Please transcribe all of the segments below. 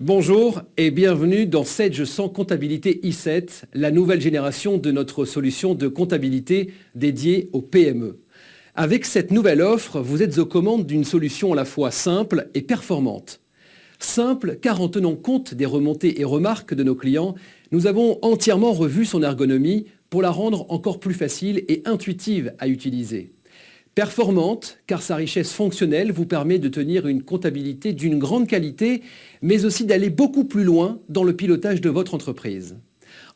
Bonjour et bienvenue dans Sedge 100 Comptabilité i7, la nouvelle génération de notre solution de comptabilité dédiée aux PME. Avec cette nouvelle offre, vous êtes aux commandes d'une solution à la fois simple et performante. Simple car en tenant compte des remontées et remarques de nos clients, nous avons entièrement revu son ergonomie pour la rendre encore plus facile et intuitive à utiliser. Performante, car sa richesse fonctionnelle vous permet de tenir une comptabilité d'une grande qualité, mais aussi d'aller beaucoup plus loin dans le pilotage de votre entreprise.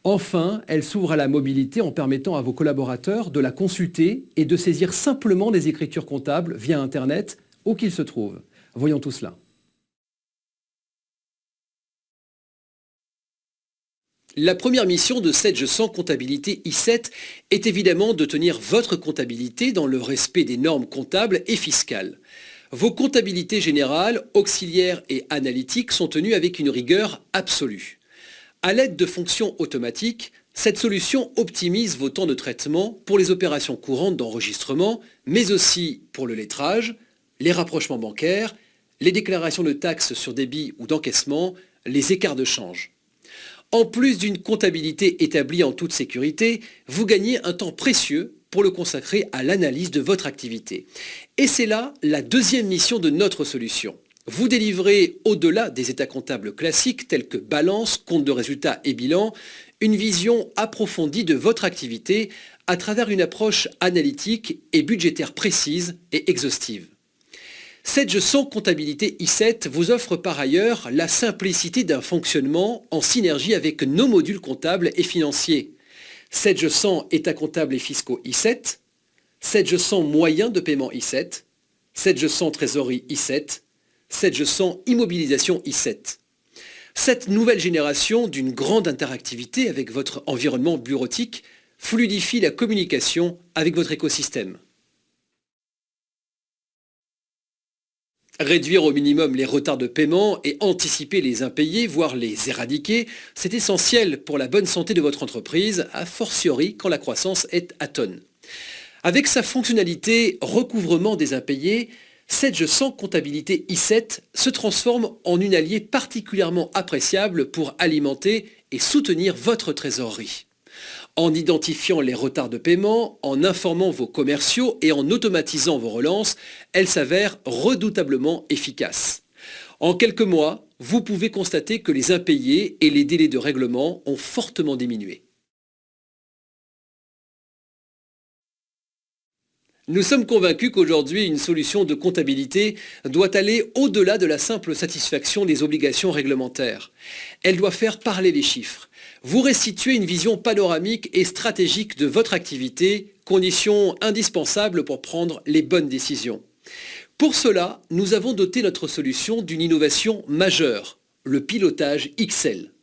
Enfin, elle s'ouvre à la mobilité en permettant à vos collaborateurs de la consulter et de saisir simplement des écritures comptables via Internet, où qu'ils se trouvent. Voyons tout cela. La première mission de Sedge 100 Comptabilité i7 est évidemment de tenir votre comptabilité dans le respect des normes comptables et fiscales. Vos comptabilités générales, auxiliaires et analytiques sont tenues avec une rigueur absolue. À l'aide de fonctions automatiques, cette solution optimise vos temps de traitement pour les opérations courantes d'enregistrement, mais aussi pour le lettrage, les rapprochements bancaires, les déclarations de taxes sur débit ou d'encaissement, les écarts de change. En plus d'une comptabilité établie en toute sécurité, vous gagnez un temps précieux pour le consacrer à l'analyse de votre activité. Et c'est là la deuxième mission de notre solution. Vous délivrez, au-delà des états comptables classiques tels que balance, compte de résultats et bilan, une vision approfondie de votre activité à travers une approche analytique et budgétaire précise et exhaustive. Sedge 100 Comptabilité i7 vous offre par ailleurs la simplicité d'un fonctionnement en synergie avec nos modules comptables et financiers. Sedge 100 États comptables et fiscaux i7, Sedge 100 Moyens de paiement i7, Sedge 100 Trésorerie i7, Sedge 100 Immobilisation i7. Cette nouvelle génération d'une grande interactivité avec votre environnement bureautique fluidifie la communication avec votre écosystème. Réduire au minimum les retards de paiement et anticiper les impayés, voire les éradiquer, c'est essentiel pour la bonne santé de votre entreprise, a fortiori quand la croissance est atone. Avec sa fonctionnalité recouvrement des impayés, Sedge 100 Comptabilité i7 se transforme en une alliée particulièrement appréciable pour alimenter et soutenir votre trésorerie. En identifiant les retards de paiement, en informant vos commerciaux et en automatisant vos relances, elle s'avère redoutablement efficace. En quelques mois, vous pouvez constater que les impayés et les délais de règlement ont fortement diminué. Nous sommes convaincus qu'aujourd'hui, une solution de comptabilité doit aller au-delà de la simple satisfaction des obligations réglementaires. Elle doit faire parler les chiffres. Vous restituez une vision panoramique et stratégique de votre activité, condition indispensable pour prendre les bonnes décisions. Pour cela, nous avons doté notre solution d'une innovation majeure, le pilotage XL.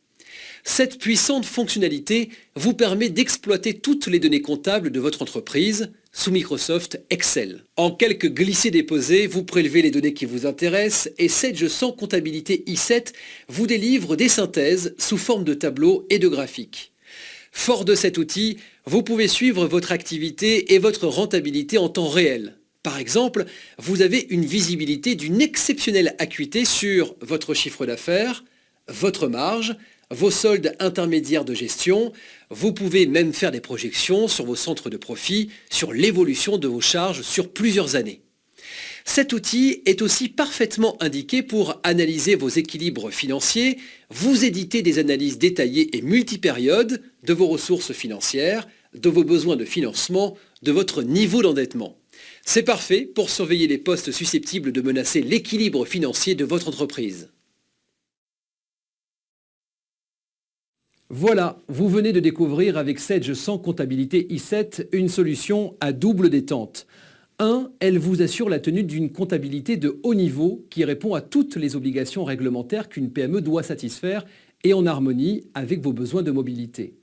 Cette puissante fonctionnalité vous permet d'exploiter toutes les données comptables de votre entreprise sous Microsoft Excel. En quelques glissés-déposés, vous prélevez les données qui vous intéressent et Sedge 100 Comptabilité i7 vous délivre des synthèses sous forme de tableaux et de graphiques. Fort de cet outil, vous pouvez suivre votre activité et votre rentabilité en temps réel. Par exemple, vous avez une visibilité d'une exceptionnelle acuité sur votre chiffre d'affaires, votre marge, vos soldes intermédiaires de gestion. Vous pouvez même faire des projections sur vos centres de profit, sur l'évolution de vos charges sur plusieurs années. Cet outil est aussi parfaitement indiqué pour analyser vos équilibres financiers, vous éditer des analyses détaillées et multipériodes de vos ressources financières, de vos besoins de financement, de votre niveau d'endettement. C'est parfait pour surveiller les postes susceptibles de menacer l'équilibre financier de votre entreprise. Voilà, vous venez de découvrir avec Sedge 100 Comptabilité i7 une solution à double détente. 1. Elle vous assure la tenue d'une comptabilité de haut niveau qui répond à toutes les obligations réglementaires qu'une PME doit satisfaire et en harmonie avec vos besoins de mobilité.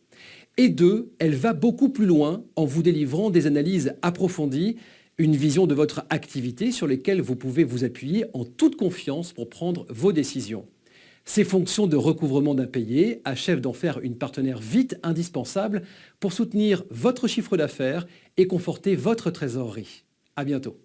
Et 2. Elle va beaucoup plus loin en vous délivrant des analyses approfondies, une vision de votre activité sur lesquelles vous pouvez vous appuyer en toute confiance pour prendre vos décisions. Ces fonctions de recouvrement d'impayés achèvent d'en faire une partenaire vite indispensable pour soutenir votre chiffre d'affaires et conforter votre trésorerie. À bientôt.